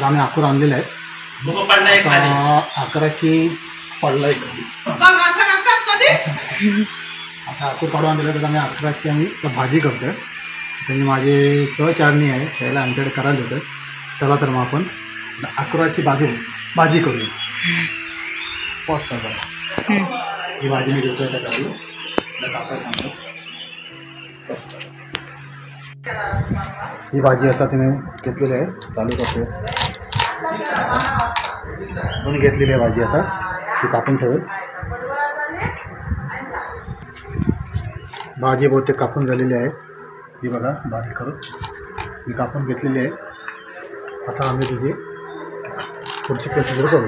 आता आम्ही आकूर आणलेले आहेत. आकराची पडला एक आता आकूर काढून आणलेलं तर आम्ही आकराची आम्ही भाजी करतोय. त्यांनी माझे सहचारणी आहे त्याला आमच्याकडे करायला होतं. चला तर मग आपण आकुराची भाजी करूया. पॉस्ट करा ही भाजी मी देतोय त्या काढून काका सांगतो. ही भाजी आता तिने घेतलेली आहे. चालू करतो पण घेतलेली आहे भाजी आता ती कापून ठेवेल. भाजी बहुतेक कापून झालेली आहे. ही बघा बारीक करून मी कापून घेतलेली आहे. आता आम्ही तिची पुढची प्रोसिजर करू.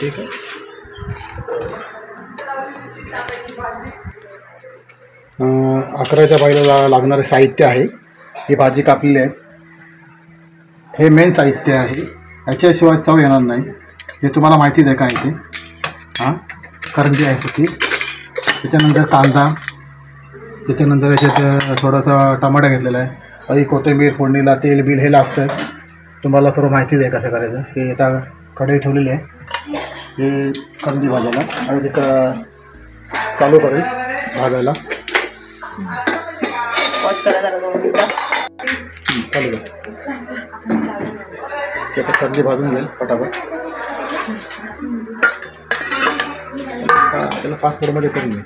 ठीक आहे. आकराच्या भाजीला लागणारे साहित्य आहे. ही भाजी कापलेली आहे. हे मेन साहित्य आहे. याच्याशिवाय चव येणार नाही. हे तुम्हाला माहितीच आहे काय ते. हां करंजी आहे सुकी. त्याच्यानंतर कांदा. त्याच्यानंतर याच्यात थोडासा टमाटा घेतलेला आहे. काही कोथिंबीर फोडणीला तेल बिल हे लागतं. तुम्हाला सर्व माहितीच आहे कसं करायचं. हे आता कढई ठेवलेली आहे. हे करंजी भाजायला आणि तिथं चालू करेल भाजायला. चालू कर. त्याचं करंजी भाजून घेईल पटापट. त्याला 5 मिनिटमध्ये करून घे.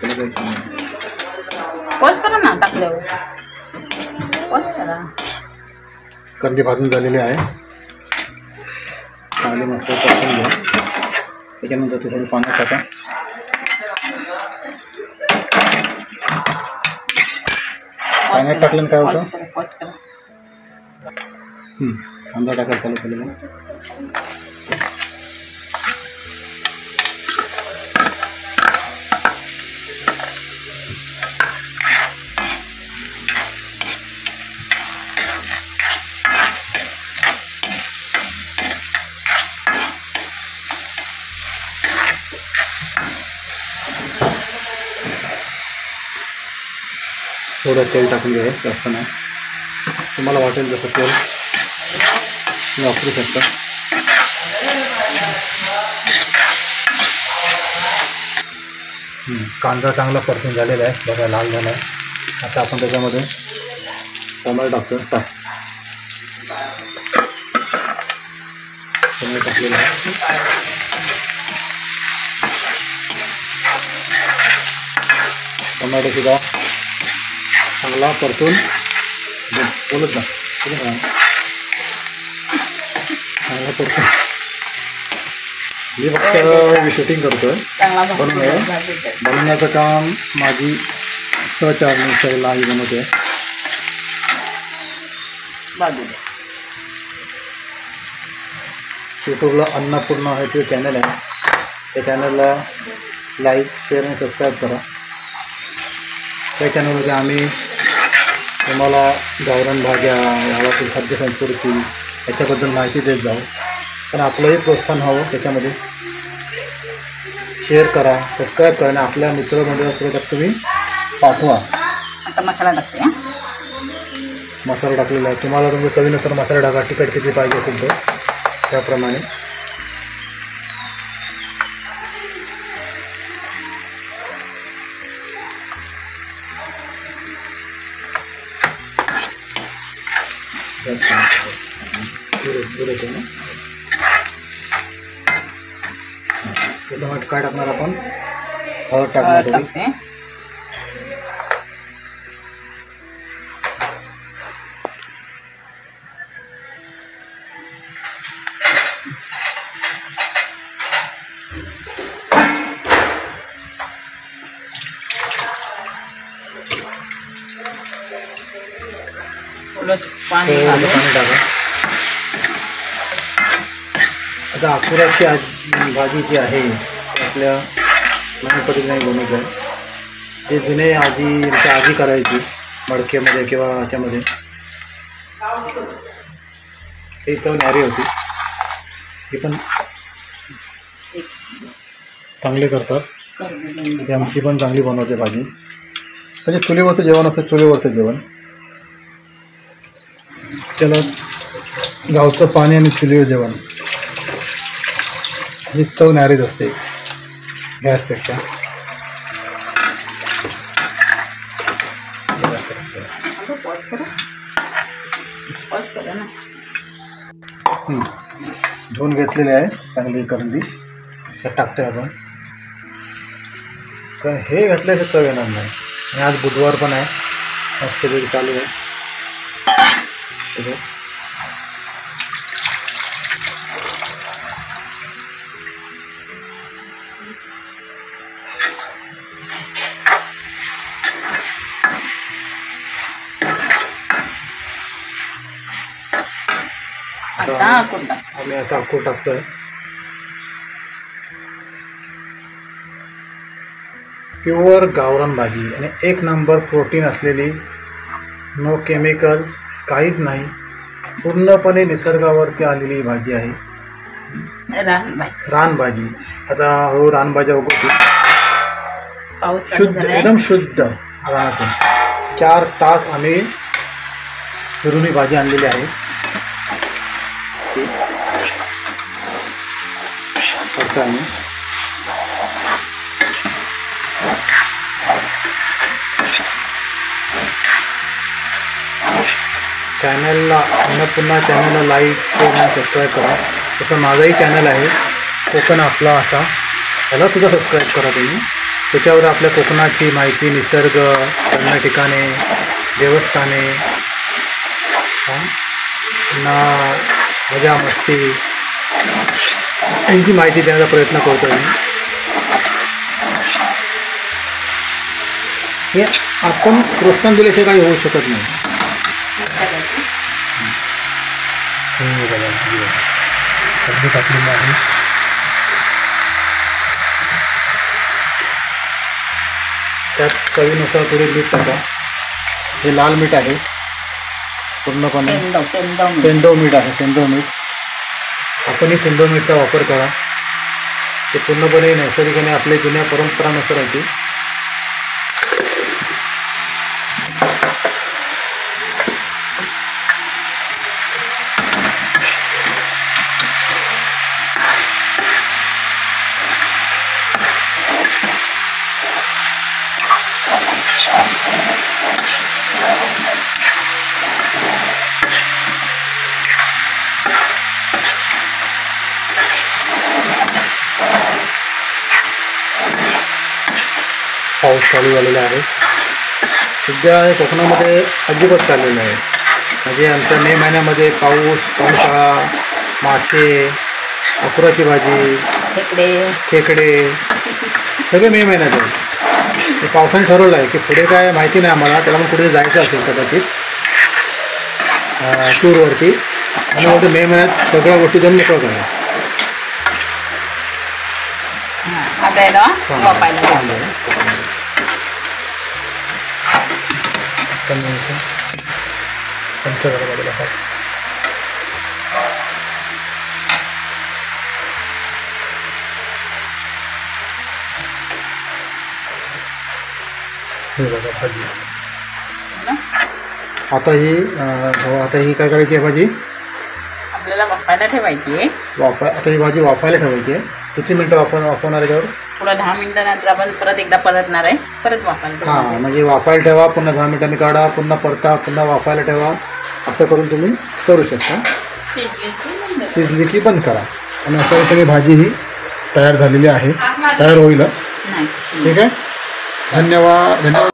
त्याला करंजी भाजून झालेली आहे. चांगली मस्त टाकून घ्या. त्याच्यानंतर ते थोडं पाण्यात टाका. पाण्यात टाकलं काय होतं. कांदा टाकायला चालू केलेला. थोडं तेल टाकून घ्या. जास्त नाही. तुम्हाला वाटेल जसं तेल वापरू शकता. कांदा चांगला परतून झालेला आहे बघा. लाल झाला आहे. आता आपण त्याच्यामध्ये टमाटर टाकतो. टमाटर टाकलेला आहे. टमाटर सुद्धा चांगला परतून बोलत ना चांगला परतून मी फक्त शूटिंग करतोय. बनवण्याचं काम माझी सहचारणी सैला ही बनवते. यूट्यूबला अन्नपूर्णा हे ते चॅनल आहे. त्या चॅनलला लाईक शेअर आणि सबस्क्राईब करा. त्या चॅनलमध्ये आम्ही तुम्हाला गावरान भाज्या गावातील खाद्यसंस्कृती याच्याबद्दल माहिती देत जाऊ. पण आपलंही प्रोत्साहन हवं. त्याच्यामध्ये शेअर करा सबस्क्राईब करा आणि आपल्या मित्रमंडळासोबत तुम्ही पाठवा. आता मसाला टाकते. मसाला टाकलेला आहे. तुम्हाला तुमच्या चवीनुसार मसाला टाका. तिखट किती पाहिजे असेल तर त्याप्रमाणे. टमाटर काय टाकणार आपण. हळद टाकणार. पाणी टाका. आता आकुराची भाजी जी आहे आपल्या लहान पद्धतीने बनवत आहे. जे जुने आजी करायची मडक्यामध्ये किंवा ह्याच्यामध्ये ही चव न्यारी होती. ही पण चांगले करतात. ती आमची पण चांगली बनवते भाजी. म्हणजे चुलीवरचं जेवण असतं. चुलीवरचं जेवण. चला गावचं पाणी आणि चुलीवर जेवण ही चव न्यारीच असते गॅसपेक्षा. धुवून घेतलेले आहे चांगली करंदी त्यात टाकतोय आपण. कारण हे घातल्याचं चव येणार नाही. आणि आज बुधवार पण आहे, मस्तपैकी चालू आहे. ठीक आहे. आम्ही आता अकूर टाकतोय. प्युअर गावरान भाजी आणि एक नंबर प्रोटीन असलेली, नो केमिकल, काहीच नाही, पूर्णपणे निसर्गावरती आलेली भाजी आहे. रानभाजी. आता हळू रानभाज्या उगवतील. शुद्ध, एकदम शुद्ध रानातून 4 तास आम्ही फिरून ही भाजी आणलेली आहे. करतो आम्ही. चॅनलला पुन्हा चॅनलला लाईक, शेअर आणि सबस्क्राईब करा. तसं माझाही चॅनल आहे कोकण आपला असा, त्यालासुद्धा सबस्क्राईब करा तुम्ही. त्याच्यावर आपल्या कोकणाची माहिती, निसर्ग, फिरण्या ठिकाणे, देवस्थाने, पुन्हा मजा मस्ती यांची माहिती देण्याचा प्रयत्न करतो मी. हे आपण प्रोत्साहन दिल्याशिवाय काही होऊ शकत नाही. अगदी टाकलेलं आहे. त्यात चवीनुसार थोडी मीठ टाका. हे लाल मीठ आहे, पूर्णपणे सेंधव मीठ आहे. सेंधव मीठ आपणही सेंधव मीठचा वापर करा. ते पूर्णपणे नैसर्गिकने आपल्या जुन्या परंपरानुसार आहे. पाऊस चालू झालेला आहे. सध्या कोकणामध्ये अजिबात चाललेलं आहे. म्हणजे आमच्या मे महिन्यामध्ये पाऊस, पावसाळा, मासे, अकुराची भाजी, खेकडे सगळे मे महिन्यात आहे. ते पावसाने ठरवलं आहे की पुढे काय माहिती नाही आम्हाला, त्याला मग पुढे जायचं असेल कदाचित टूरवरती, आणि मग मे महिन्यात सगळ्या गोष्टी जाऊन मोकळं करा. आता ही काय करायची आहे भाजी? आपल्याला वाफायला ठेवायची आहे. आता ही भाजी वाफायला ठेवायची आहे. किती मिनटं वाफवणार आहे त्यावर? पुढं 10 मिनिटानंतर आपण परत एकदा परतणार आहे. परत वाफायला ठेवा. हां, म्हणजे वाफायला ठेवा, पुन्हा 10 मिनिटांनी काढा, पुन्हा परता, पुन्हा वाफायला ठेवा. असं करून तुम्ही करू शकता. शिजली की बंद करा. आणि अशा रीतीने भाजी ही तयार झालेली आहे, तयार होईल. ठीक आहे. धन्यवाद.